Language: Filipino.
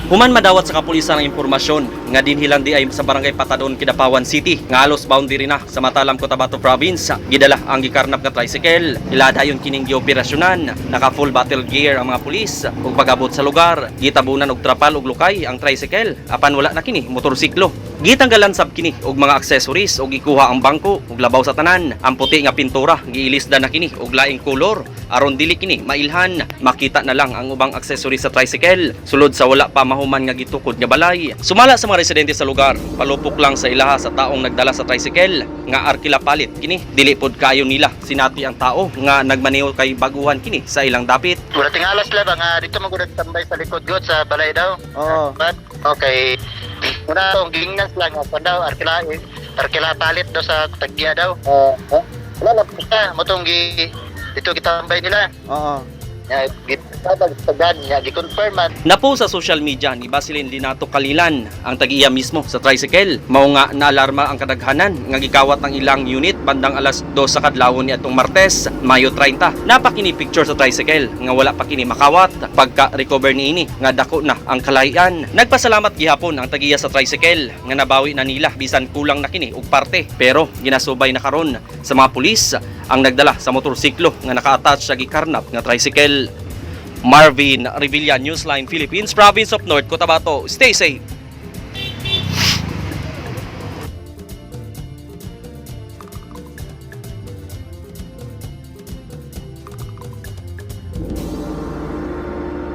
Human madawat sa kapulisan ang impormasyon nga dinhilan di ay sa barangay Patadon, Kidapawan City nga halos boundary na sa Matalam, Cotabato Province. Gidala ang gikarnap nga tricycle. Iladayon kining gioperasyonan. Naka full battle gear ang mga pulis ug pagabot sa lugar. Gitabunan og trapal ug lukay ang tricycle. Apan wala na kini motorsiklo. Gitanggalan sab kini og mga accessories ug ikuha ang bangko ug labaw sa tanan. Ang puti nga pintura giilisda na kini og laing kolor aron dili kini mailhan. Makita na lang ang ubang accessories sa tricycle sulod sa wala pa mahuman nga gitukod nga balay. Sumala sa mga residente sa lugar, palupok lang sa ilaha sa taong nagdala sa tricycle nga arkila palit kini. Dili pod kayo nila sinati ang tao nga nagmaneho kay baguhan kini sa ilang dapit. Wala tingalas lang nga dito magudad tambay sa likod god sa balay daw. Oo. Okay. Una tong gingas lang ako daw arkila palit daw sa tagya daw. Wala lang kita mo tong dito kita tambay nila. Oo. Ya gitagad ya gi-confirm man. Napo sa social media ni Basilin Linato Kalilan ang tag-iya mismo sa tricycle. Mao nga naalarma ang kadaghanan nga gikawat ang ilang unit bandang alas 2 sa kadlawon niadtong Martes, Mayo 30. Napakini picture sa tricycle nga wala pa kini makawat. Pagka-recover niini nga dako na ang kalayan. Nagpasalamat gihapon ang tag-iya sa tricycle nga nabawi na nila bisan kulang na kini og parte. Pero ginasubay na karon sa mga pulis ang nagdala sa motorsiklo nga naka-attach sa gikarnap nga tricycle. Marvin Revilla, Newsline Philippines, Province of North Cotabato. Stay safe.